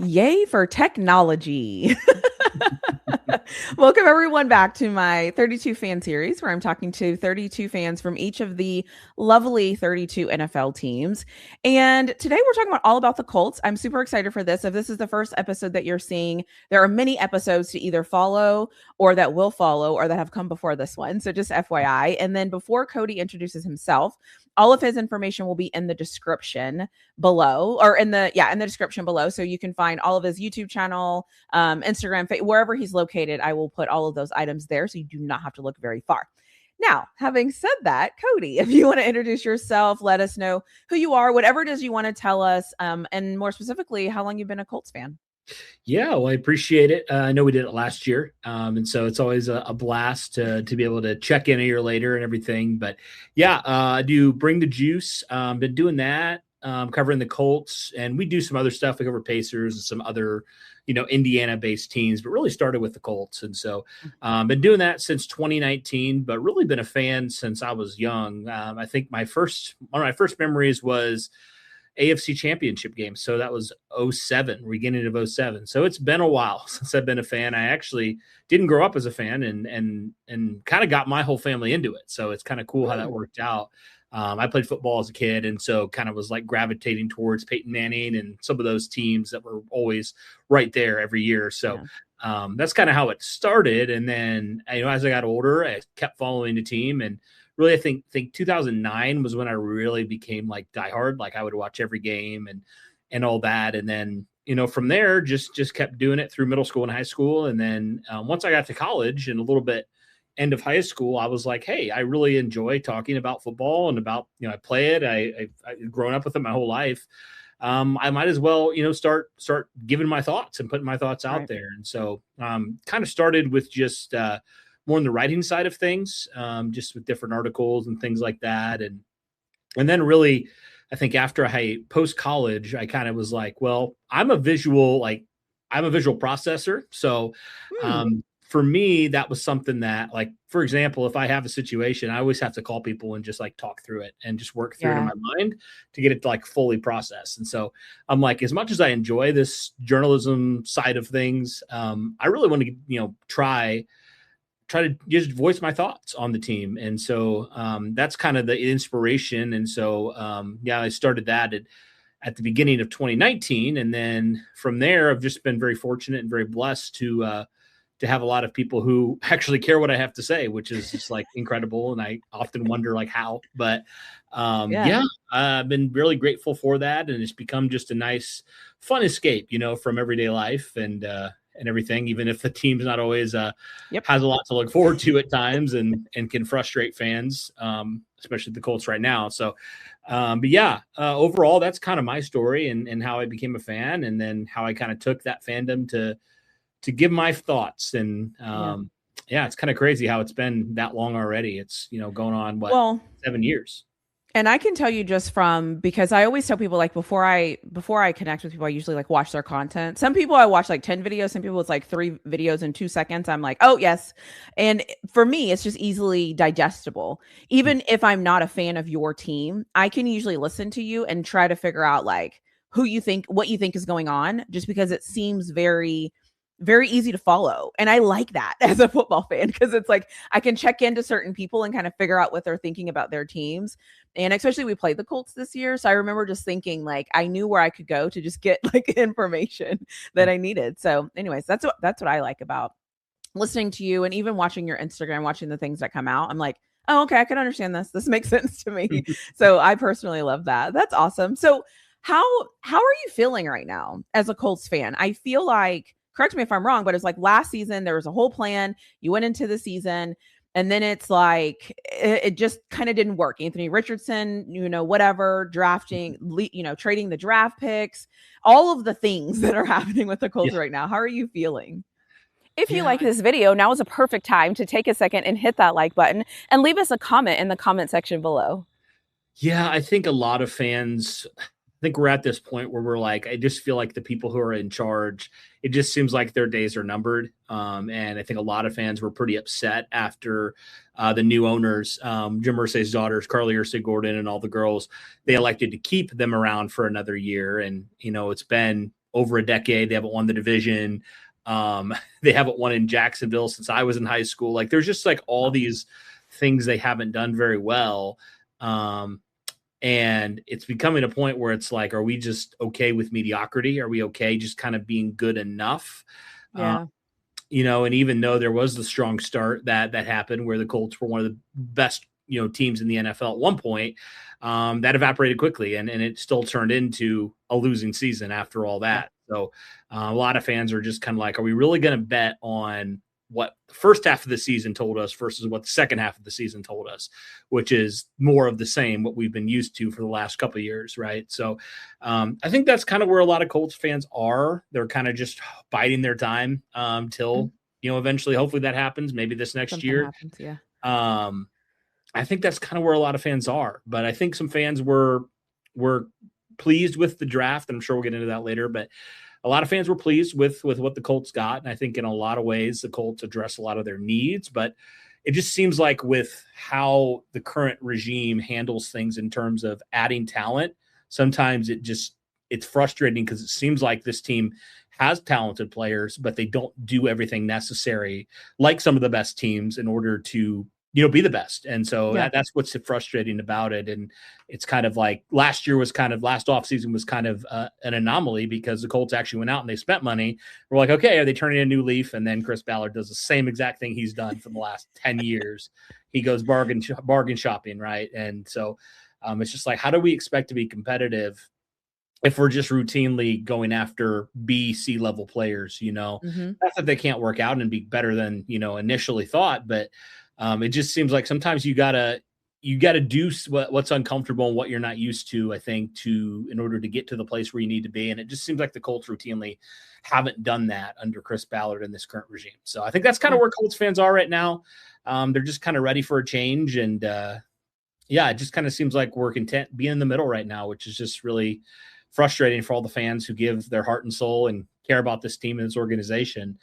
Yay for technology. Welcome everyone back to my 32 fan series where I'm talking to 32 fans from each of the lovely 32 NFL teams. And today we're talking all about the Colts. I'm super excited for this. If this is the first episode that you're seeing, there are many episodes to either follow or that will follow or that have come before this one. So just FYI. And then before Cody introduces himself, all of his information will be in the description below, or in the description below. So you can find all of his YouTube channel, Instagram, wherever he's located. I will put all of those items there, so you do not have to look very far. Now, having said that, Cody, if you want to introduce yourself, let us know who you are, whatever it is you want to tell us, and more specifically, how long you've been a Colts fan. Yeah, well, I appreciate it. I know we did it last year, and so it's always a blast to be able to check in a year later and everything. But yeah, I do Bring the Juice. Been doing that, covering the Colts, and we do some other stuff. We cover Pacers and some other, Indiana-based teams, but really started with the Colts. And so been doing that since 2019, but really been a fan since I was young. I think one of my first memories was AFC Championship game. So that was 07, beginning of 07. So it's been a while since I've been a fan. I actually didn't grow up as a fan and kind of got my whole family into it. So it's kind of cool how that worked out. I played football as a kid, and so kind of was like gravitating towards Peyton Manning and some of those teams that were always right there every year. So that's kind of how it started. And then, as I got older, I kept following the team, and really, I think 2009 was when I really became like diehard. Like I would watch every game and all that. And then, from there, just kept doing it through middle school and high school. And then once I got to college and a little bit end of high school, I was like, hey, I really enjoy talking about football and about, I play it. I've grown up with it my whole life. I might as well, start giving my thoughts and putting my thoughts out there. And so kind of started with just more on the writing side of things, just with different articles and things like that. And then really, I think after I post-college, I kind of was like, well, I'm a visual processor. So for me, that was something that, like, for example, if I have a situation, I always have to call people and just like talk through it and just work through it in my mind to get it to like fully process. And so I'm like, as much as I enjoy this journalism side of things, I really want to, try to just voice my thoughts on the team. And so that's kind of the inspiration. And so, I started that at the beginning of 2019. And then from there, I've just been very fortunate and very blessed to have a lot of people who actually care what I have to say, which is just like incredible. And I often wonder like how, but I've been really grateful for that. And it's become just a nice, fun escape, from everyday life and everything, even if the team's not always has a lot to look forward to at times and can frustrate fans, especially the Colts right now. So, overall, that's kind of my story and how I became a fan, and then how I kind of took that fandom to give my thoughts. And it's kind of crazy how it's been that long already. It's, going on 7 years. And I can tell you just because I always tell people, like, before I connect with people, I usually like watch their content. Some people I watch like 10 videos. Some people it's like 3 videos in 2 seconds. I'm like, oh yes. And for me, it's just easily digestible. Even if I'm not a fan of your team, I can usually listen to you and try to figure out like what you think is going on, just because it seems very, very easy to follow. And I like that as a football fan, because it's like I can check into certain people and kind of figure out what they're thinking about their teams. And especially we played the Colts this year. So I remember just thinking like I knew where I could go to just get like information that I needed. So anyways, that's what I like about listening to you, and even watching your Instagram, watching the things that come out. I'm like, oh, okay, I can understand this. This makes sense to me. So I personally love that. That's awesome. So how are you feeling right now as a Colts fan? I feel like, correct me if I'm wrong, but it's like last season, there was a whole plan. You went into the season, and then it's like, it just kind of didn't work. Anthony Richardson, whatever, drafting, trading the draft picks, all of the things that are happening with the Colts right now. How are you feeling? If you like this video, now is a perfect time to take a second and hit that like button and leave us a comment in the comment section below. Yeah, I think a lot of fans, I think we're at this point where we're like, I just feel like the people who are in charge, it just seems like their days are numbered. And I think a lot of fans were pretty upset after the new owners, Jim Irsay's daughters, Carly Irsay Gordon and all the girls, they elected to keep them around for another year. And, it's been over a decade. They haven't won the division. They haven't won in Jacksonville since I was in high school. Like there's just like all these things they haven't done very well. And it's becoming a point where it's like, are we just okay with mediocrity? Are we okay just kind of being good enough? Yeah. And even though there was the strong start that happened where the Colts were one of the best, teams in the NFL at one point, that evaporated quickly and it still turned into a losing season after all that. Yeah. So a lot of fans are just kind of like, are we really going to bet on what the first half of the season told us versus what the second half of the season told us, which is more of the same, what we've been used to for the last couple of years. Right. So I think that's kind of where a lot of Colts fans are. They're kind of just biding their time till, eventually, hopefully that happens. Maybe this next Something year. happens, yeah. I think that's kind of where a lot of fans are, but I think some fans were pleased with the draft. I'm sure we'll get into that later, but a lot of fans were pleased with what the Colts got. And I think in a lot of ways, the Colts address a lot of their needs, but it just seems like with how the current regime handles things in terms of adding talent, sometimes it's frustrating because it seems like this team has talented players, but they don't do everything necessary like some of the best teams in order to, be the best. And so that's what's frustrating about it. And it's kind of like last offseason was kind of an anomaly because the Colts actually went out and they spent money. We're like, okay, are they turning a new leaf? And then Chris Ballard does the same exact thing he's done for the last 10 years. He goes bargain shopping. Right. And so it's just like, how do we expect to be competitive if we're just routinely going after B, C level players, Not that they can't work out and be better than, initially thought, but it just seems like sometimes you gotta do what's uncomfortable and what you're not used to, I think, in order to get to the place where you need to be. And it just seems like the Colts routinely haven't done that under Chris Ballard in this current regime. So I think that's kind of where Colts fans are right now. They're just kind of ready for a change. And it just kind of seems like we're content being in the middle right now, which is just really frustrating for all the fans who give their heart and soul and care about this team and this organization.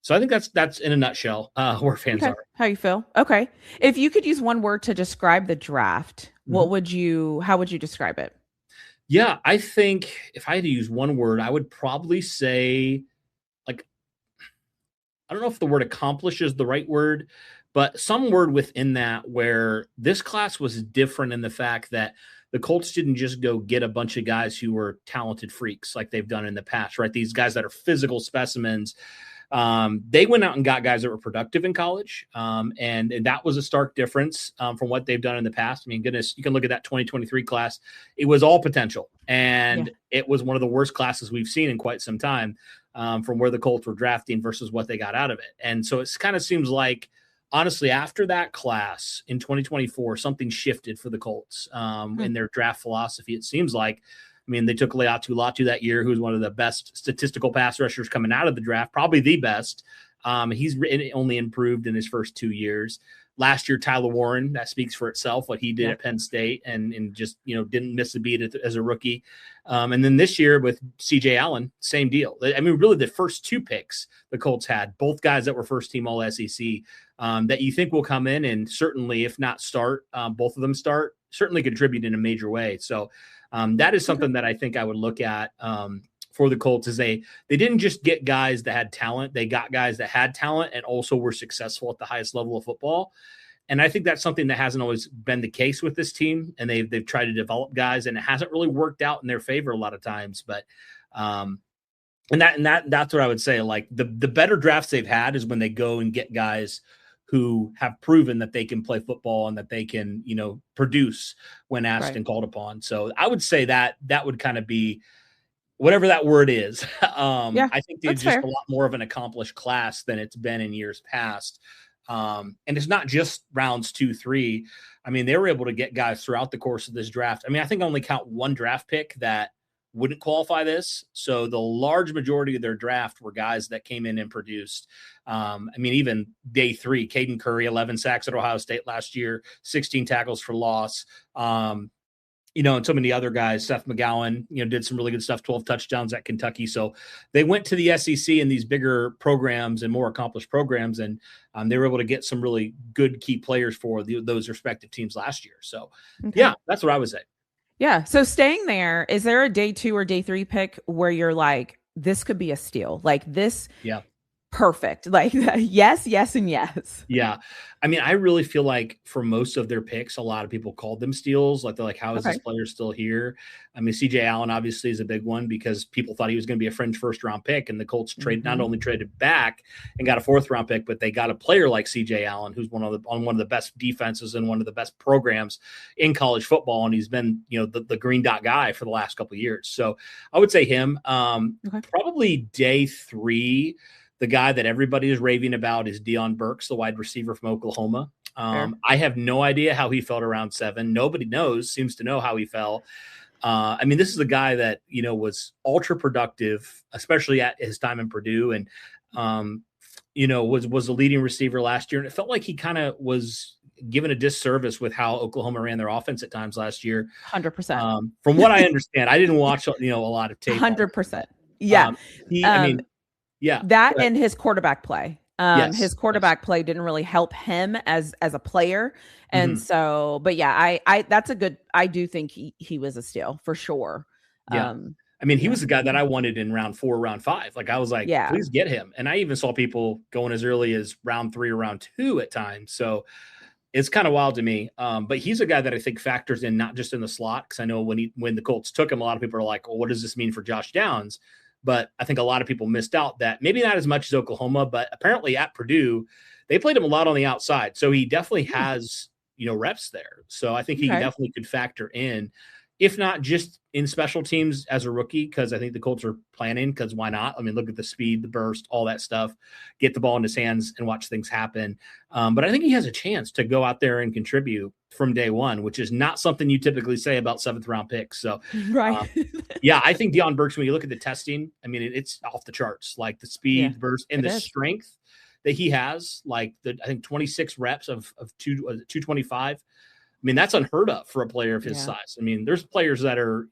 So I think that's in a nutshell where fans are. How you feel? Okay. If you could use one word to describe the draft, how would you describe it? Yeah, I think if I had to use one word, I would probably say, like, I don't know if the word accomplish is the right word, but some word within that where this class was different in the fact that the Colts didn't just go get a bunch of guys who were talented freaks like they've done in the past, right? These guys that are physical specimens. They went out and got guys that were productive in college. And that was a stark difference from what they've done in the past. I mean, goodness, you can look at that 2023 class. It was all potential. And it was one of the worst classes we've seen in quite some time from where the Colts were drafting versus what they got out of it. And so it kind of seems like, honestly, after that class in 2024, something shifted for the Colts in their draft philosophy. It seems like, I mean, they took Leatu Latu that year, who's one of the best statistical pass rushers coming out of the draft, probably the best. He's only improved in his first 2 years. Last year, Tyler Warren, that speaks for itself, what he did at Penn State and just, didn't miss a beat as a rookie. And then this year with CJ Allen, same deal. I mean, really the first 2 picks the Colts had, both guys that were first team all SEC that you think will come in and certainly, if not start, both of them start, certainly contribute in a major way. So that is something that I think I would look at for the Colts is they didn't just get guys that had talent. They got guys that had talent and also were successful at the highest level of football. And I think that's something that hasn't always been the case with this team. And they've tried to develop guys and it hasn't really worked out in their favor a lot of times. But that's what I would say. Like the better drafts they've had is when they go and get guys who have proven that they can play football and that they can, produce when asked and called upon. So I would say that would kind of be whatever that word is. I think they're just a lot more of an accomplished class than it's been in years past. And it's not just rounds 2, 3. I mean, they were able to get guys throughout the course of this draft. I mean, I think I only count one draft pick that wouldn't qualify this. So the large majority of their draft were guys that came in and produced. I mean, even day 3, Caden Curry, 11 sacks at Ohio State last year, 16 tackles for loss. And so many other guys, Seth McGowan, did some really good stuff, 12 touchdowns at Kentucky. So they went to the SEC in these bigger programs and more accomplished programs. And they were able to get some really good key players for those respective teams last year. So, that's what I would say. Yeah. So staying there, is there a day 2 or day 3 pick where you're like, this could be a steal? Like this Yeah. perfect. Like yes, yes, and yes. Yeah. I mean, I really feel like for most of their picks, a lot of people called them steals. Like they're like, how is this Okay. player still here? I mean, CJ Allen obviously is a big one because people thought he was going to be a fringe first round pick. And the Colts not Hmm. only traded back and got a fourth round pick, but they got a player like CJ Allen, who's on one of the best defenses and one of the best programs in college football. And he's been, the green dot guy for the last couple of years. So I would say him. Okay. Probably day 3. The guy that everybody is raving about is Deion Burks, the wide receiver from Oklahoma. Fair. I have no idea how he felt around 7. Nobody seems to know how he fell. I mean, this is a guy that, was ultra productive, especially at his time in Purdue, and, was a leading receiver last year. And it felt like he kind of was given a disservice with how Oklahoma ran their offense at times last year. 100%. From what I understand, I didn't watch, a lot of tape. 100%. Yeah. Yeah. That and his quarterback play. Yes. His quarterback play didn't really help him as a player. And Mhm. so, but yeah, I that's a good, I do think he was a steal for sure. Yeah. I mean, he Yeah. was the guy that I wanted in round 4, round 5. Like I was like, Yeah. please get him. And I even saw people going as early as round 3 or round 2 at times. So it's kind of wild to me. But he's a guy that I think factors in not just in the slot. Cause I know when the Colts took him, a lot of people are like, well, what does this mean for Josh Downs? But I think a lot of people missed out that maybe not as much as Oklahoma, but apparently at Purdue, they played him a lot on the outside. So he definitely has, reps there. So I think he definitely could factor in, if not just in special teams as a rookie, because I think the Colts are planning, because why not? I mean, look at the speed, the burst, all that stuff, get the ball in his hands and watch things happen. But I think he has a chance to go out there and contribute from day one, which is not something you typically say about 7th round picks. So, Right. yeah, I think Deion Burks, when you look at the testing, I mean, it's off the charts, like the speed, burst, and the strength that he has, like I think 26 reps of 225. I mean, that's unheard of for a player of his size. I mean, there's players that are,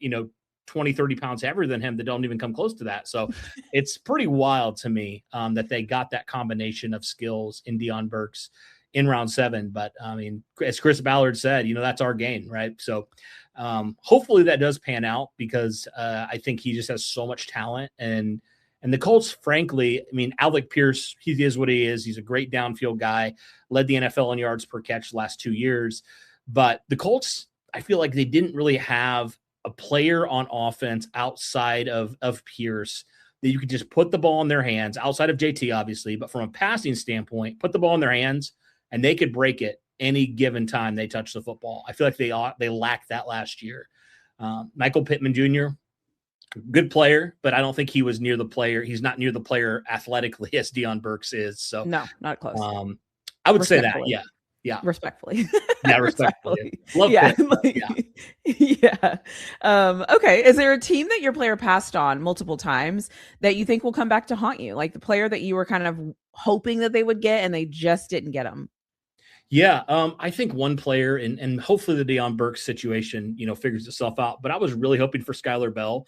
20, 30 pounds heavier than him that don't even come close to that. So it's pretty wild to me that they got that combination of skills in Deion Burks in round 7. But I mean, as Chris Ballard said, that's our game, right? So hopefully that does pan out, because I think he just has so much talent. And the Colts, frankly, I mean, Alec Pierce, he is what he is. He's a great downfield guy, led the NFL in yards per catch the last 2 years. But the Colts, I feel like they didn't really have a player on offense outside of Pierce that you could just put the ball in their hands, outside of JT, obviously, but from a passing standpoint, put the ball in their hands and they could break it any given time they touch the football. I feel like they lacked that last year. Michael Pittman Jr., good player, but I don't think he was near the player. He's not near the player athletically as Deion Burks is. So No, not close. I would say that. Yeah. Yeah. Respectfully. Yeah. Respectfully. Love yeah. Yeah. Okay. Is there a team that your player passed on multiple times that you think will come back to haunt you? Like the player that you were kind of hoping that they would get and they just didn't get them? Yeah. I think one player, and hopefully the Deion Burks situation, figures itself out, but I was really hoping for Skylar Bell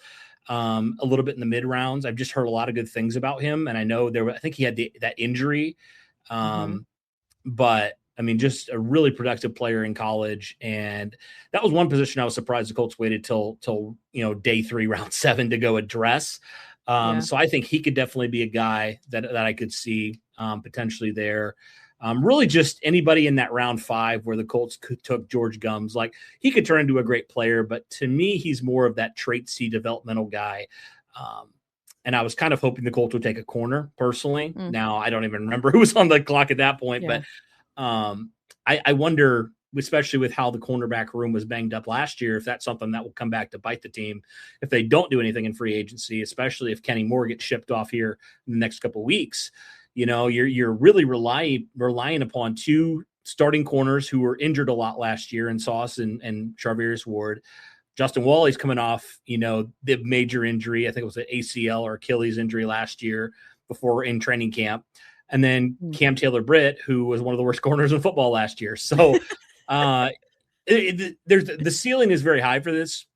a little bit in the mid rounds. I've just heard a lot of good things about him. And I know I think he had that injury. But I mean, just a really productive player in college. And that was one position I was surprised the Colts waited till day 3, round 7 to go address. So I think he could definitely be a guy that I could see potentially there. Really just anybody in that round 5 where the Colts took George Gums, like he could turn into a great player, but to me, he's more of that trait C developmental guy. And I was kind of hoping the Colts would take a corner personally. Now I don't even remember who was on the clock at that point, but I wonder, especially with how the cornerback room was banged up last year, if that's something that will come back to bite the team if they don't do anything in free agency, especially if Kenny Moore gets shipped off here in the next couple of weeks. You're really relying upon 2 starting corners who were injured a lot last year in Sauce and Charvarius Ward. Justin Wally's coming off, the major injury. I think it was an ACL or Achilles injury last year before in training camp. And then Cam Taylor-Britt, who was one of the worst corners in football last year. So there's the ceiling is very high for this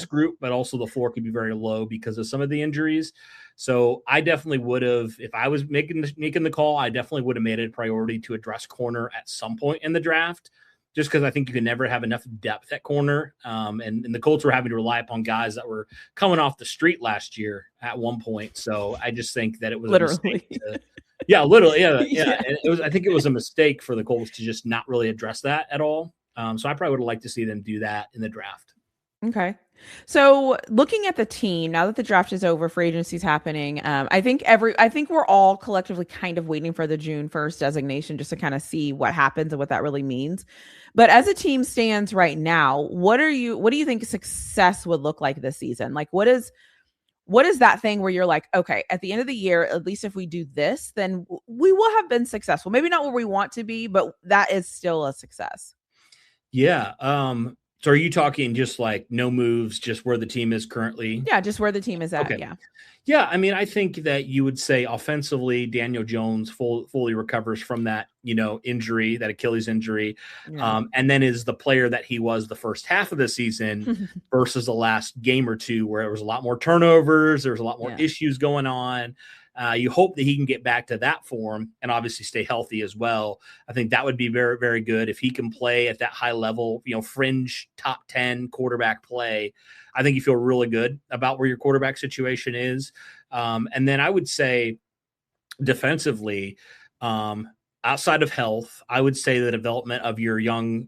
group, but also the floor could be very low because of some of the injuries. So I definitely would have, if I was making the call, I definitely would have made it a priority to address corner at some point in the draft. just because I think you can never have enough depth at corner. And the Colts were having to rely upon guys that were coming off the street last year at one point. So I just think that it was Literally. a mistake yeah, literally. Yeah. Yeah. And I think it was a mistake for the Colts to just not really address that at all. So I probably would have liked to see them do that in the draft. Okay. So looking at the team, now that the draft is over, free agency is happening, I think we're all collectively kind of waiting for the June 1st designation just to kind of see what happens and what that really means. But as a team stands right now, what do you think success would look like this season? Like what is that thing where you're like, okay, at the end of the year, at least if we do this, then we will have been successful. Maybe not where we want to be, but that is still a success. Yeah. So are you talking just like no moves, just where the team is currently? Yeah, just where the team is at. Okay. Yeah. Yeah, I mean, I think that you would say offensively, Daniel Jones fully recovers from that, injury, that Achilles injury, Yeah. and then is the player that he was the first half of the season versus the last game or two, where there was a lot more turnovers, there was a lot more issues going on. You hope that he can get back to that form and obviously stay healthy as well. I think that would be very, very good if he can play at that high level, fringe top 10 quarterback play. I think you feel really good about where your quarterback situation is. And then I would say defensively, outside of health, I would say the development of your young,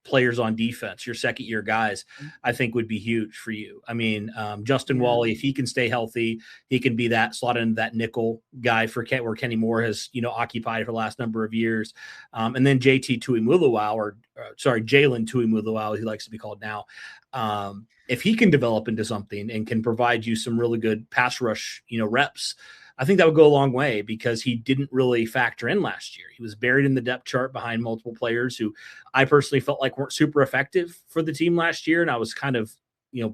players on defense, your second year guys, I think would be huge for you. I mean, Justin Wally, if he can stay healthy, he can be that slot into that nickel guy for where Kenny Moore has, occupied for the last number of years. And then JT Tuimuluau, Jalen Tuimuluau, he likes to be called now. If he can develop into something and can provide you some really good pass rush, reps, I think that would go a long way because he didn't really factor in last year. He was buried in the depth chart behind multiple players who I personally felt like weren't super effective for the team last year. And I was kind of,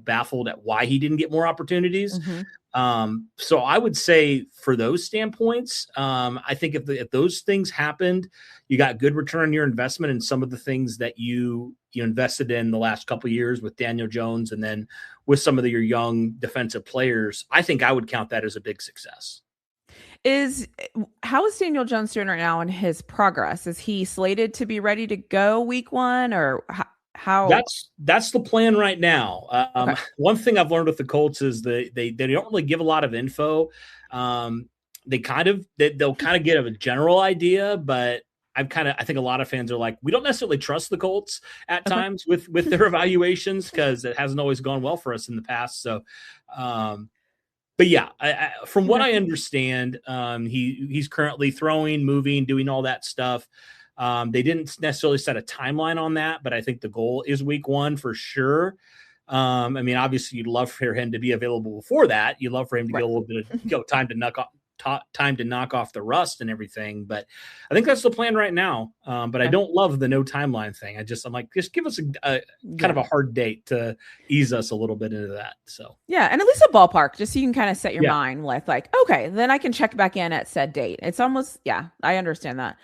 baffled at why he didn't get more opportunities. So I would say for those standpoints, I think if those things happened, you got good return on your investment in some of the things that you invested in the last couple of years with Daniel Jones. And then with some of your young defensive players, I think I would count that as a big success. How is Daniel Jones doing right now in his progress? Is he slated to be ready to go week 1 or how? That's the plan right now. Okay. One thing I've learned with the Colts is they don't really give a lot of info. They'll kind of get a general idea, but I think a lot of fans are like, we don't necessarily trust the Colts at times with their evaluations because it hasn't always gone well for us in the past. So, but yeah, from what I understand, he's currently throwing, moving, doing all that stuff. They didn't necessarily set a timeline on that, but I think the goal is week 1 for sure. I mean, obviously, you'd love for him to be available before that. You'd love for him to get a little bit of time to knock off the rust and everything. But I think that's the plan right now. But I don't love the no timeline thing. I'm like, just give us a kind of a hard date to ease us a little bit into that. So yeah, and at least a ballpark, just so you can kind of set your mind with like, okay, then I can check back in at said date. It's almost I understand that.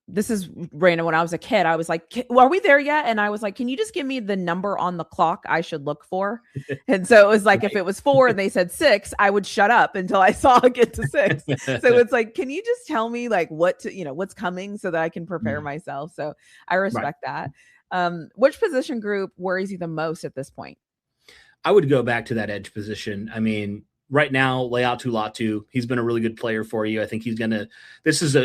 This is random. When I was a kid, I was like, are we there yet? And I was like, can you just give me the number on the clock I should look for? And so it was like, if it was 4 and they said 6, I would shut up until I saw it get to 6. So it's like, can you just tell me like what's coming so that I can prepare myself? So I respect that. Which position group worries you the most at this point? I would go back to that edge position. I mean, right now, Leatu Latu, he's been a really good player for you. I think this is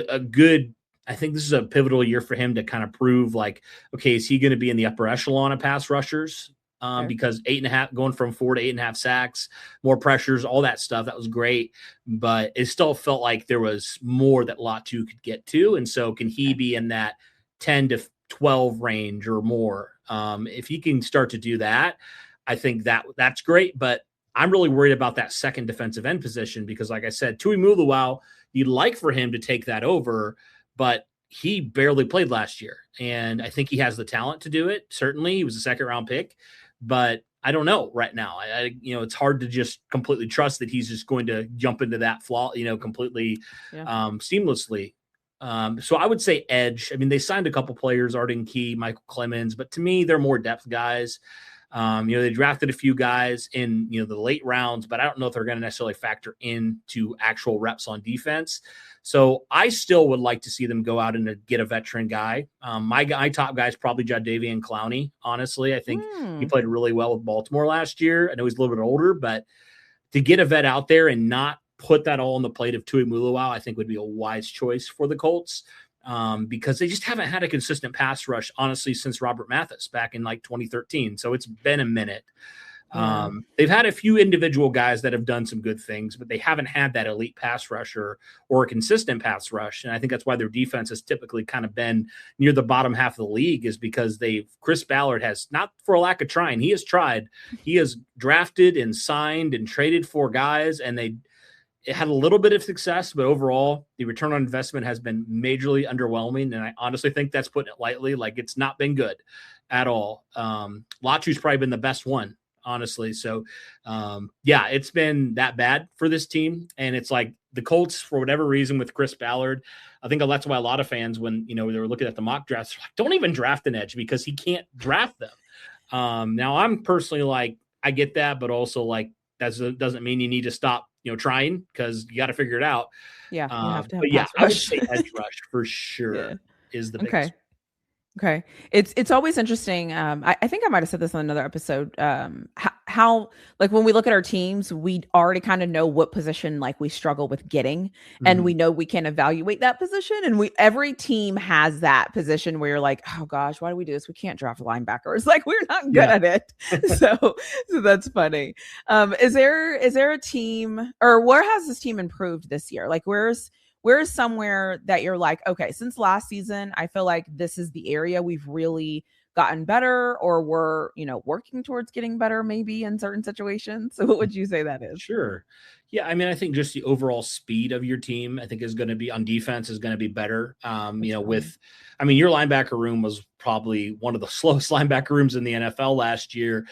I think this is a pivotal year for him to kind of prove like, okay, is he going to be in the upper echelon of pass rushers? Because 8.5, going from 4 to 8.5 sacks, more pressures, all that stuff, that was great. But it still felt like there was more that Latu could get to. And so can he be in that 10 to 12 range or more? If he can start to do that, I think that's great. But I'm really worried about that second defensive end position because, like I said, Tuimuluau, you'd like for him to take that over, but he barely played last year. And I think he has the talent to do it. Certainly, he was a second-round pick, but I don't know right now. It's hard to just completely trust that he's just going to jump into that flaw, completely seamlessly. So I would say edge. I mean, they signed a couple players, Arden Key, Michael Clemens, but to me, they're more depth guys. They drafted a few guys in, the late rounds, but I don't know if they're going to necessarily factor into actual reps on defense. So I still would like to see them go out and get a veteran guy. My top guy is probably Jadeveon Clowney. Honestly, I think he played really well with Baltimore last year. I know he's a little bit older, but to get a vet out there and not put that all on the plate of Tui Muluau, I think would be a wise choice for the Colts. Because they just haven't had a consistent pass rush, honestly, since Robert Mathis back in like 2013. So it's been a minute. They've had a few individual guys that have done some good things, but they haven't had that elite pass rusher or a consistent pass rush. And I think that's why their defense has typically kind of been near the bottom half of the league, is because Chris Ballard has, not for a lack of trying, he has tried. He has drafted and signed and traded for guys, and it had a little bit of success, but overall, the return on investment has been majorly underwhelming. And I honestly think that's putting it lightly. Like, it's not been good at all. Latu's probably been the best one, honestly. So, it's been that bad for this team. And it's like the Colts, for whatever reason, with Chris Ballard, I think that's why a lot of fans, when, they were looking at the mock drafts, like, don't even draft an edge because he can't draft them. Now, I'm personally like, I get that, but also like, that doesn't mean you need to stop, trying, because you got to figure it out. Yeah, you have to have I would say edge rush for sure is the biggest. Okay. It's always interesting. I think I might have said this on another episode. How like when we look at our teams, we already kind of know what position like we struggle with getting, and we know we can evaluate that position. And every team has that position where you're like, oh gosh, why do we do this? We can't draft linebackers. Like, we're not good at it. So that's funny. Is there a team, or where has this team improved this year? Like, where's somewhere that you're like, okay, since last season, I feel like this is the area we've really gotten better, or we're, working towards getting better maybe in certain situations. So what would you say that is? Sure. Yeah. I mean, I think just the overall speed of your team, I think is going to be on defense is going to be better. Your linebacker room was probably one of the slowest linebacker rooms in the NFL last year.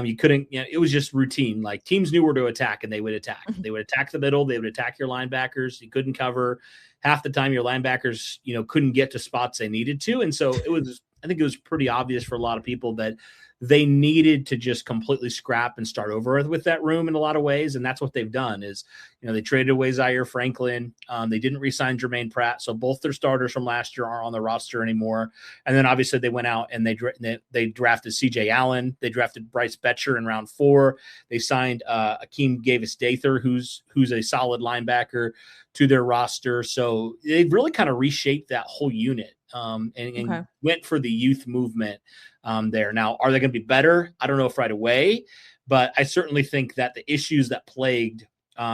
You couldn't, it was just routine. Like, teams knew where to attack, and they would attack. They would attack the middle. They would attack your linebackers. You couldn't cover. Half the time your linebackers, couldn't get to spots they needed to. And so I think it was pretty obvious for a lot of people that they needed to just completely scrap and start over with that room in a lot of ways. And that's what they've done is, they traded away Zaire Franklin. They didn't re-sign Jermaine Pratt. So both their starters from last year aren't on the roster anymore. And then obviously they went out and they drafted CJ Allen. They drafted Bryce Betcher in round 4. They signed Akeem Davis-Dather, who's a solid linebacker, to their roster. So they've really kind of reshaped that whole unit and went for the youth movement there. Now, are they going to be better? I don't know if right away, but I certainly think that the issues that plagued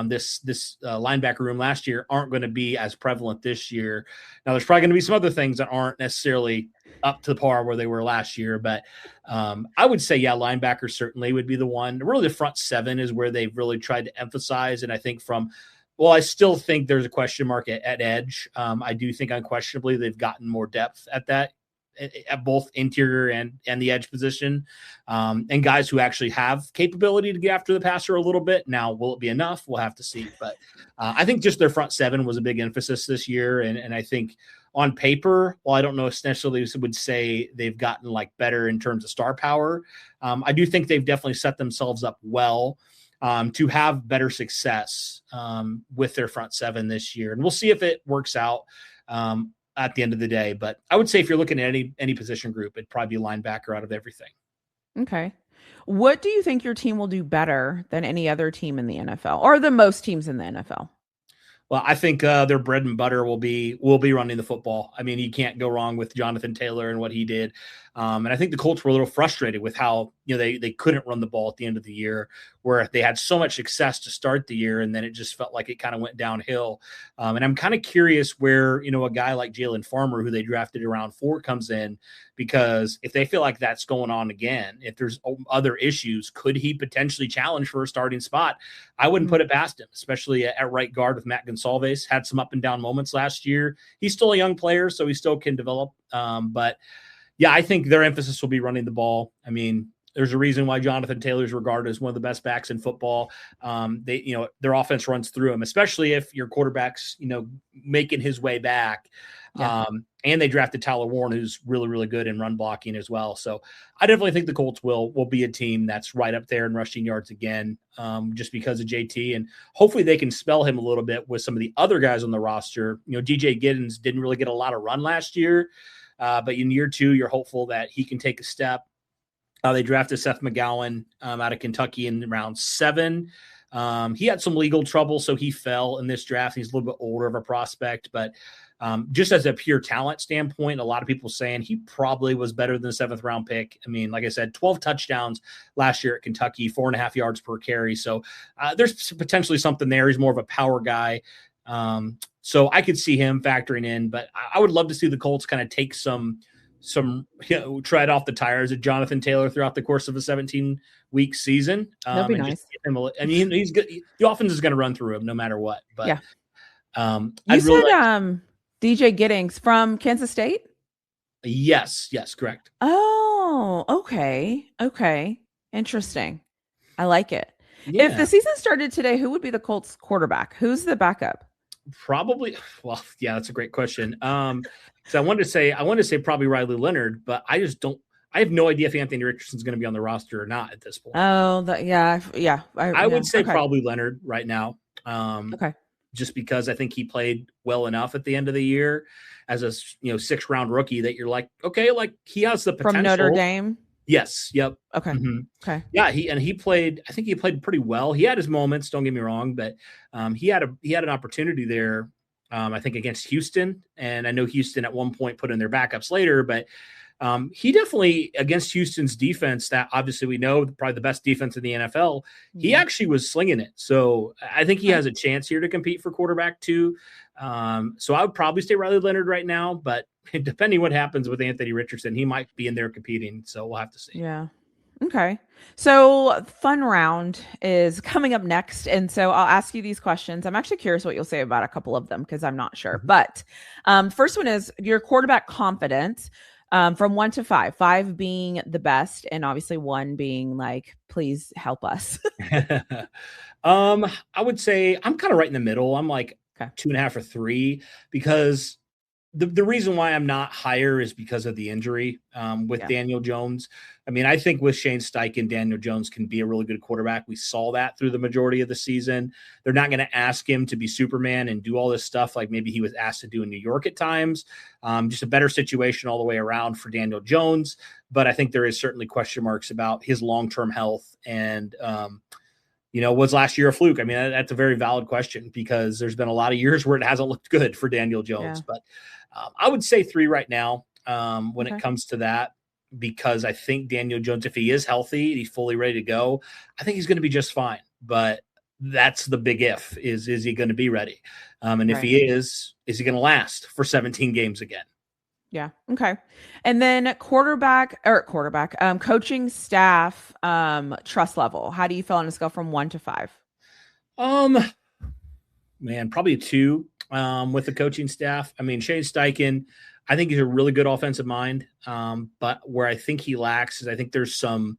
this linebacker room last year aren't going to be as prevalent this year. Now, there's probably going to be some other things that aren't necessarily up to the par where they were last year, but I would say, linebacker certainly would be the one. Really, the front 7 is where they've really tried to emphasize. And I think I still think there's a question mark at edge. I do think unquestionably they've gotten more depth at that, at both interior and the edge position, and guys who actually have capability to get after the passer a little bit. Now, will it be enough? We'll have to see. But I think just their front 7 was a big emphasis this year. And I think on paper, while I don't know if necessarily would say they've gotten like better in terms of star power, I do think they've definitely set themselves up well to have better success with their front 7 this year. And we'll see if it works out at the end of the day. But I would say if you're looking at any position group, it'd probably be linebacker out of everything. Okay. What do you think your team will do better than any other team in the NFL, or the most teams in the NFL? Well, I think their bread and butter will be running the football. I mean, you can't go wrong with Jonathan Taylor and what he did. And I think the Colts were a little frustrated with how, they couldn't run the ball at the end of the year, where they had so much success to start the year, and then it just felt like it kind of went downhill. And I'm kind of curious where, a guy like Jalen Farmer, who they drafted around 4, comes in, because if they feel like that's going on again, if there's other issues, could he potentially challenge for a starting spot? I wouldn't put it past him, especially at right guard with Matt Gonsalves. Had some up and down moments last year. He's still a young player, so he still can develop. But I think their emphasis will be running the ball. I mean, there's a reason why Jonathan Taylor is regarded as one of the best backs in football. Their offense runs through him, especially if your quarterback's, making his way back. And And they drafted Tyler Warren, who's really, really good in run blocking as well. So I definitely think the Colts will be a team that's right up there in rushing yards again, just because of JT. And hopefully they can spell him a little bit with some of the other guys on the roster. DJ Giddens didn't really get a lot of run last year, but in year 2, you're hopeful that he can take a step. They drafted Seth McGowan out of Kentucky in round 7. He had some legal trouble, so he fell in this draft. He's a little bit older of a prospect, but just as a pure talent standpoint, a lot of people saying he probably was better than the 7th round pick. I mean, like I said, 12 touchdowns last year at Kentucky, 4.5 yards per carry. So there's potentially something there. He's more of a power guy. So I could see him factoring in, but I would love to see the Colts kind of take some tread off the tires of Jonathan Taylor throughout the course of a 17-week season. That'd be nice. He's good. The offense is going to run through him no matter what. But yeah. You said DJ Giddings from Kansas State? Yes, correct. Oh, okay. Interesting. I like it. Yeah. If the season started today, who would be the Colts quarterback? Who's the backup? Probably. Well, yeah, that's a great question. So I wanted to say probably Riley Leonard, but I have no idea if Anthony Richardson's going to be on the roster or not at this point. Oh, I would say probably Leonard right now. Okay. Just because I think he played well enough at the end of the year as a 6th round rookie that you're like, okay, like he has the potential. From Notre Dame? Yes. Yep. Okay. Mm-hmm. Okay. Yeah. He played pretty well. He had his moments, don't get me wrong, but he had an opportunity there. I think against Houston, and I know Houston at one point put in their backups later, but he definitely, against Houston's defense, that obviously we know probably the best defense in the NFL, he actually was slinging it. So I think he has a chance here to compete for quarterback too. So I would probably say Riley Leonard right now, but depending what happens with Anthony Richardson, he might be in there competing. So we'll have to see. Yeah. Okay. So fun round is coming up next. And so I'll ask you these questions. I'm actually curious what you'll say about a couple of them because I'm not sure. But first one is your quarterback confidence from 1 to 5, 5 being the best and obviously 1 being like, please help us. I would say I'm kind of right in the middle. I'm like 2.5 or 3 because the reason why I'm not higher is because of the injury with Daniel Jones. I mean, I think with Shane Steichen, Daniel Jones can be a really good quarterback. We saw that through the majority of the season. They're not going to ask him to be Superman and do all this stuff like maybe he was asked to do in New York at times. Just a better situation all the way around for Daniel Jones. But I think there is certainly question marks about his long-term health and was last year a fluke? I mean, that's a very valid question because there's been a lot of years where it hasn't looked good for Daniel Jones. But I would say 3 right now when it comes to that, because I think Daniel Jones, if he is healthy, he's fully ready to go, I think he's going to be just fine. But that's the big if, is he going to be ready? And if he is he going to last for 17 games again? Yeah. Okay. And then coaching staff, trust level. How do you feel on a scale from 1 to 5? Man, probably a 2 with the coaching staff. I mean, Shane Steichen, I think he's a really good offensive mind. But where I think he lacks is I think there's some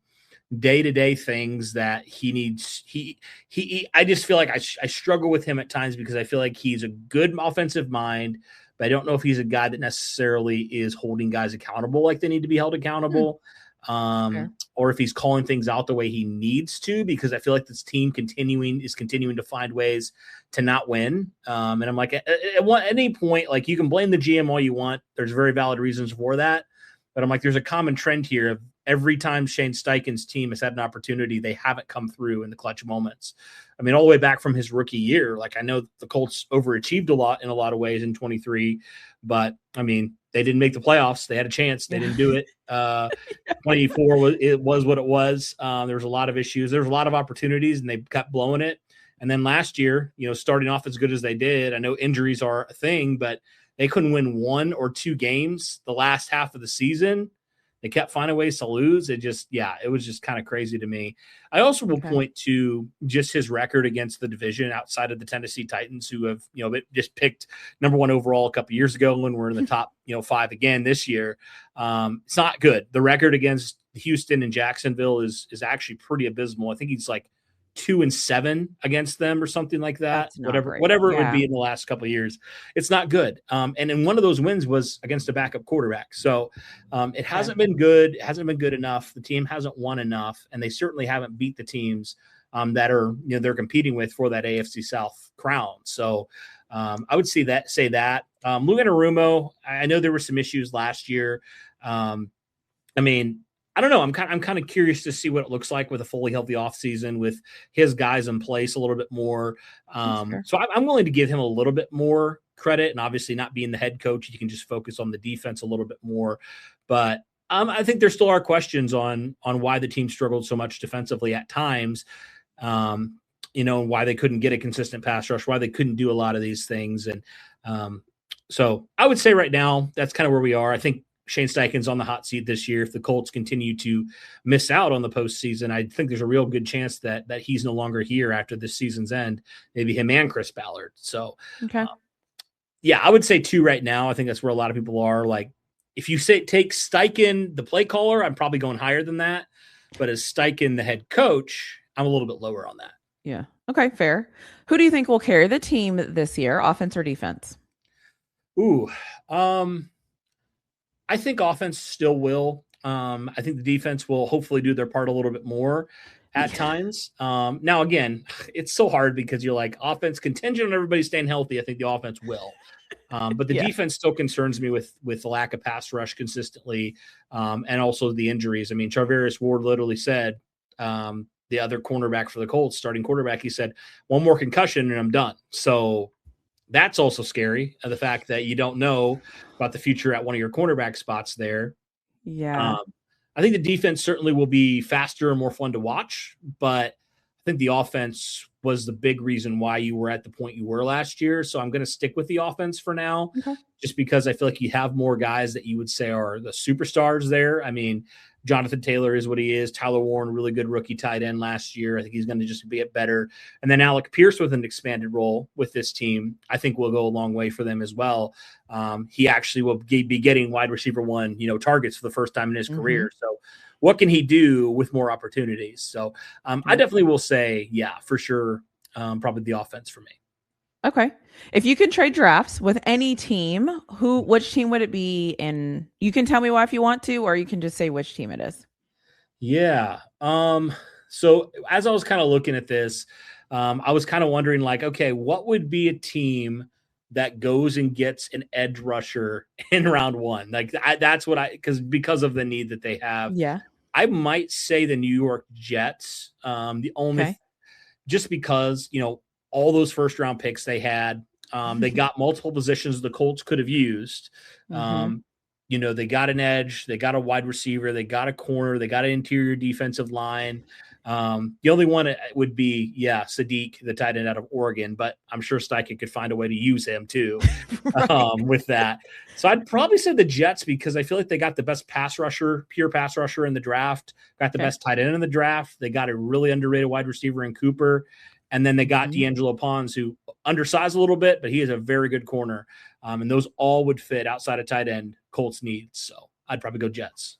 day-to-day things that he needs. I just feel like I struggle with him at times because I feel like he's a good offensive mind, but I don't know if he's a guy that necessarily is holding guys accountable like they need to be held accountable. Or if he's calling things out the way he needs to, because I feel like this team is continuing to find ways to not win. And I'm like, at any point, like you can blame the GM all you want. There's very valid reasons for that. But I'm like, there's a common trend here of every time Shane Steichen's team has had an opportunity, they haven't come through in the clutch moments. I mean, all the way back from his rookie year, like I know the Colts overachieved a lot in a lot of ways in 23, but I mean, they didn't make the playoffs. They had a chance. They didn't do it. 24 was what it was. There was a lot of issues. There was a lot of opportunities and they kept blowing it. And then last year, starting off as good as they did, I know injuries are a thing, but they couldn't win 1 or 2 games the last half of the season. They kept finding ways to lose. It was just kind of crazy to me. I also will point to just his record against the division outside of the Tennessee Titans, who have, just picked number 1 overall a couple years ago when we're in the top, 5 again this year. It's not good. The record against Houston and Jacksonville is actually pretty abysmal. I think he's like 2-7 against them or something like that. That's not Whatever, great. whatever it would Yeah. be in the last couple of years, it's not good. And then one of those wins was against a backup quarterback. So it hasn't been good. It hasn't been good enough. The team hasn't won enough, and they certainly haven't beat the teams that are, they're competing with for that AFC South crown. So I would say that. Lou Anarumo, I know there were some issues last year. I mean, I don't know. I'm kind of curious to see what it looks like with a fully healthy offseason with his guys in place a little bit more. So I'm willing to give him a little bit more credit, and obviously not being the head coach, you can just focus on the defense a little bit more. But I think there still are questions on why the team struggled so much defensively at times. Why they couldn't get a consistent pass rush, why they couldn't do a lot of these things. And so I would say right now, that's kind of where we are. I think Shane Steichen's on the hot seat this year. If the Colts continue to miss out on the postseason, I think there's a real good chance that he's no longer here after this season's end, maybe him and Chris Ballard. So, I would say 2 right now. I think that's where a lot of people are. Like, if you take Steichen, the play caller, I'm probably going higher than that. But as Steichen, the head coach, I'm a little bit lower on that. Yeah. Okay, fair. Who do you think will carry the team this year, offense or defense? Ooh, I think offense still will. I think the defense will hopefully do their part a little bit more at times. Now, again, it's so hard because you're like, offense contingent on everybody staying healthy. I think the offense will. But the defense still concerns me with the lack of pass rush consistently, and also the injuries. I mean, Charvarius Ward literally said, the other cornerback for the Colts, starting quarterback, he said, 1 more concussion and I'm done. So that's also scary. The fact that you don't know about the future at one of your cornerback spots there. Yeah. I think the defense certainly will be faster and more fun to watch, but I think the offense was the big reason why you were at the point you were last year. So I'm going to stick with the offense for now, just because I feel like you have more guys that you would say are the superstars there. I mean, Jonathan Taylor is what he is. Tyler Warren, really good rookie tight end last year. I think he's going to just get better. And then Alec Pierce with an expanded role with this team, I think will go a long way for them as well. He actually will be getting wide receiver 1, targets for the first time in his career. So what can he do with more opportunities? So I definitely will say, for sure, probably the offense for me. Okay. If you could trade drafts with any team, which team would it be? And you can tell me why if you want to, or you can just say which team it is. Yeah. So as I was kind of looking at this, I was kind of wondering, like, okay, what would be a team that goes and gets an edge rusher in round 1? Like that's what because of the need that they have. Yeah. I might say the New York Jets. The only just because, all those first round picks they had, they got multiple positions the Colts could have used. They got an edge, they got a wide receiver, they got a corner, they got an interior defensive line. The only one would be, Sadiq, the tight end out of Oregon, but I'm sure Steichen could find a way to use him too with that. So I'd probably say the Jets because I feel like they got the best pure pass rusher in the draft, got the best tight end in the draft. They got a really underrated wide receiver in Cooper. And then they got D'Angelo Pons, who undersized a little bit, but he is a very good corner. And those all would fit outside of tight end Colts needs. So I'd probably go Jets.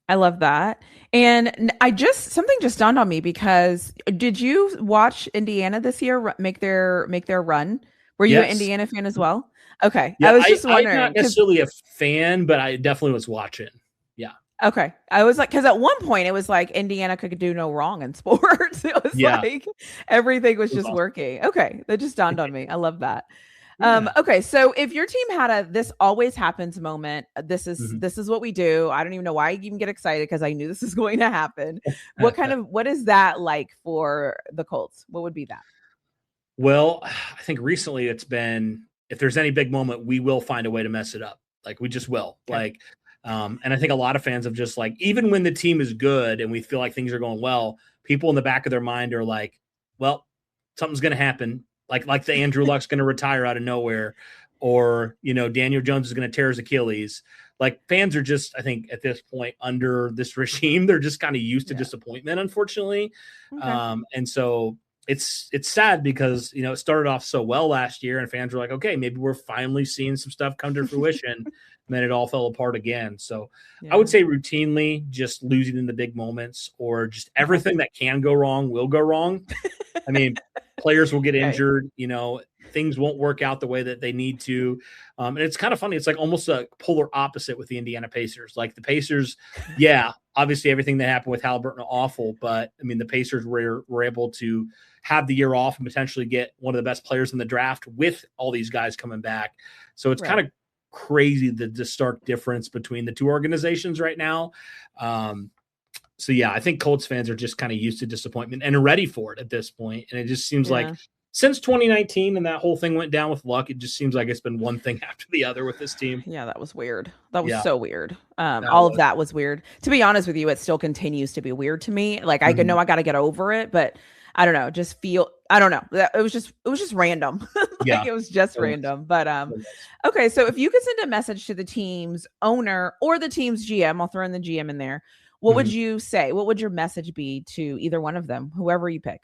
I love that. And something just dawned on me because did you watch Indiana this year make their run? Were you an Indiana fan as well? Okay. Yeah, I was just wondering. I'm not necessarily a fan, but I definitely was watching. Yeah. Okay. I was like, because at one point it was like Indiana could do no wrong in sports. It was like everything was just working. Okay. That just dawned on me. I love that. Okay. So if your team had this always happens moment, this is what we do. I don't even know why I even get excited because I knew this is going to happen. What is that like for the Colts? What would be that? Well, I think recently it's been, if there's any big moment, we will find a way to mess it up. Like we just will. Okay. And I think a lot of fans have just like, even when the team is good and we feel like things are going well, people in the back of their mind are like, well, something's going to happen. Like the Andrew Luck's going to retire out of nowhere, or, Daniel Jones is going to tear his Achilles. Like fans are just, I think at this point under this regime, they're just kind of used to disappointment, unfortunately. Okay. And so it's sad because, you know, it started off so well last year and fans were like, okay, maybe we're finally seeing some stuff come to fruition. And then it all fell apart again. So I would say routinely just losing in the big moments, or just everything that can go wrong will go wrong. I mean, players will get injured, you know, things won't work out the way that they need to. And it's kind of funny. It's like almost a polar opposite with the Indiana Pacers. Like the Pacers, yeah, obviously everything that happened with Halliburton awful, but I mean, the Pacers were able to have the year off and potentially get one of the best players in the draft with all these guys coming back. So it's kind of crazy, the stark difference between the two organizations right now. So yeah, I think Colts fans are just kind of used to disappointment and are ready for it at this point. And it just seems like since 2019 and that whole thing went down with Luck, it just seems like it's been one thing after the other with this team. Yeah, that was weird. That was so weird. All of that was weird. To be honest with you, it still continues to be weird to me. Like I know I got to get over it, but I don't know, I don't know. It was just random. It was just random. But okay, so if you could send a message to the team's owner or the team's GM, I'll throw in the GM in there. What would you say? What would your message be to either one of them, whoever you pick?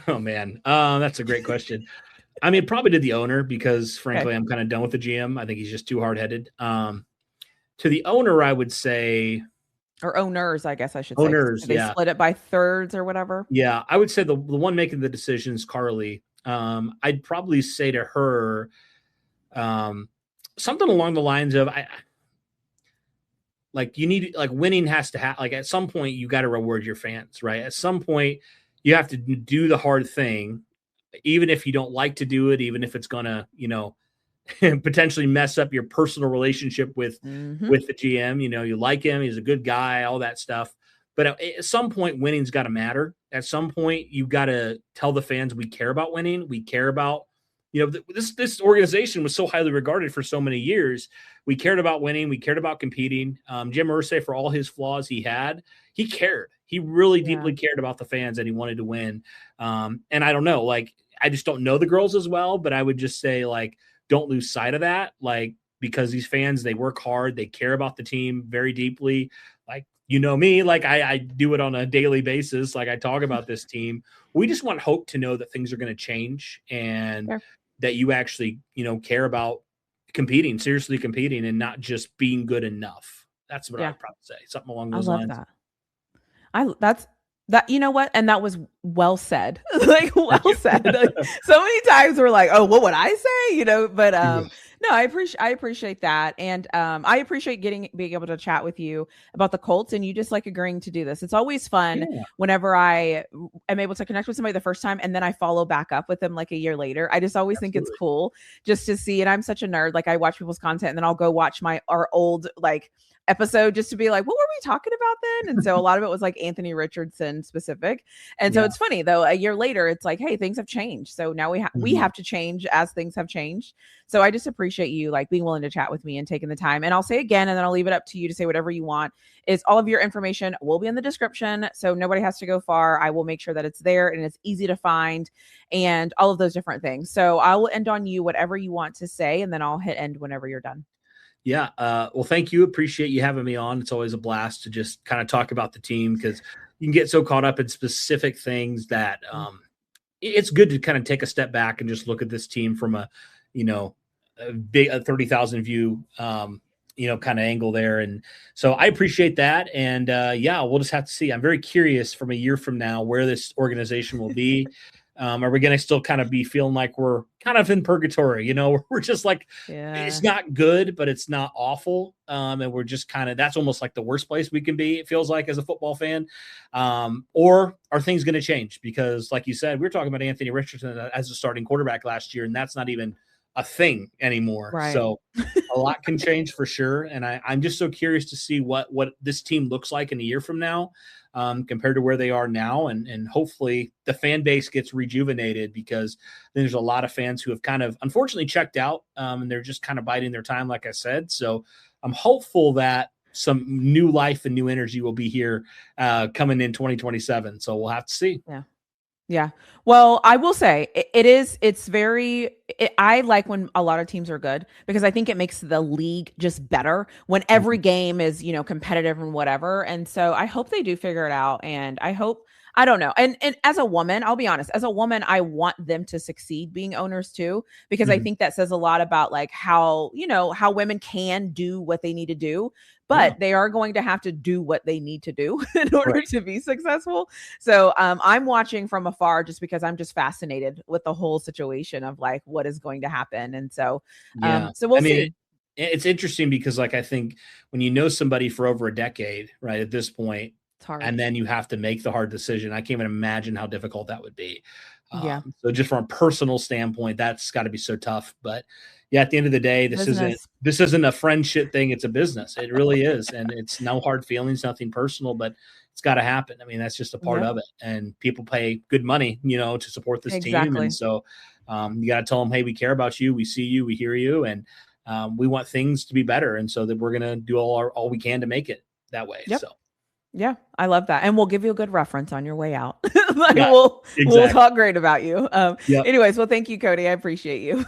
Oh man, that's a great question. I mean, probably to the owner, because frankly, I'm kind of done with the GM. I think he's just too hard-headed. To the owner, I would say, or owners, I guess I should say. Owners, they split it by thirds or whatever. Yeah, I would say the one making the decisions, Carly. I'd probably say to her something along the lines of, like, you need, like, winning has to have, like, at some point you got to reward your fans, right? At some point you have to do the hard thing, even if you don't like to do it, even if it's gonna, you know, potentially mess up your personal relationship with the GM. You know, you like him, he's a good guy, all that stuff. But at some point, winning's got to matter. At some point, you got to tell the fans, we care about winning. We care about, you know, this organization was so highly regarded for so many years. We cared about winning. We cared about competing. Jim Irsay, for all his flaws he cared. He really deeply cared about the fans, and he wanted to win. And I don't know, like, I just don't know the girls as well, but I would just say, like, don't lose sight of that. Like, because these fans, they work hard. They care about the team very deeply. Like, you know me, like I do it on a daily basis. Like, I talk about this team. We just want hope to know that things are going to change, and that you actually, you know, care about competing, seriously competing, and not just being good enough. That's what I'd probably say. Something along those lines. That, you know what? And that was well said. Like, well said. Like, so many times we're like, oh, what would I say? You know, but no, I appreciate that. And I appreciate being able to chat with you about the Colts, and you just like agreeing to do this. It's always fun whenever I am able to connect with somebody the first time and then I follow back up with them like a year later. I just always think it's cool just to see. And I'm such a nerd. Like, I watch people's content and then I'll go watch our old, like, episode just to be like, what were we talking about then? And so a lot of it was like Anthony Richardson specific. And so it's funny though, a year later, it's like, hey, things have changed. So now we have to change as things have changed. So I just appreciate you like being willing to chat with me and taking the time. And I'll say again, and then I'll leave it up to you to say whatever you want, is all of your information will be in the description. So nobody has to go far. I will make sure that it's there and it's easy to find and all of those different things. So I will end on you, whatever you want to say, and then I'll hit end whenever you're done. Yeah. Well, thank you. Appreciate you having me on. It's always a blast to just kind of talk about the team, because you can get so caught up in specific things that it's good to kind of take a step back and just look at this team from a 30,000 view, kind of angle there. And so I appreciate that. And we'll just have to see. I'm very curious from a year from now where this organization will be. Are we going to still kind of be feeling like we're kind of in purgatory? You know, we're just like, it's not good, but it's not awful. And we're just kind of, that's almost like the worst place we can be, it feels like, as a football fan. Or are things going to change? Because like you said, we were talking about Anthony Richardson as a starting quarterback last year, and that's not even a thing anymore. Right. So a lot can change for sure. And I'm just so curious to see what this team looks like in a year from now, compared to where they are now. And hopefully the fan base gets rejuvenated, because there's a lot of fans who have kind of unfortunately checked out, and they're just kind of biding their time, like I said. So I'm hopeful that some new life and new energy will be here coming in 2027. So we'll have to see. Yeah. Well, I will say I like when a lot of teams are good, because I think it makes the league just better when every game is, competitive and whatever. And so I hope they do figure it out. And I hope I don't know. And as a woman, I'll be honest, as a woman, I want them to succeed being owners too, because I Mhm. think that says a lot about like how, how women can do what they need to do, Yeah, but they are going to have to do what they need to do in order right. to be successful. So I'm watching from afar just because I'm just fascinated with the whole situation of like what is going to happen. And so Yeah. so we'll I mean, see. it's interesting because like I think when you know somebody for over a decade, right, at this point, It's hard. and then you have to make the hard decision, I can't even imagine how difficult that would be. Yeah. So just from a personal standpoint, that's got to be so tough. But yeah, at the end of the day, Business. this isn't a friendship thing. It's a business. It really is. And it's no hard feelings, nothing personal, but it's got to happen. I mean, that's just a part Yep. of it. And people pay good money, to support this team. And Exactly. so you got to tell them, hey, we care about you. We see you. We hear you. And we want things to be better. And so that we're going to do all we can to make it that way. Yep. So Yeah, I love that. And we'll give you a good reference on your way out. Like yeah, we'll exactly. talk great about you. Yep. Anyways, well, thank you, Cody. I appreciate you.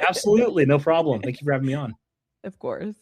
Absolutely. No problem. Thank you for having me on. Of course.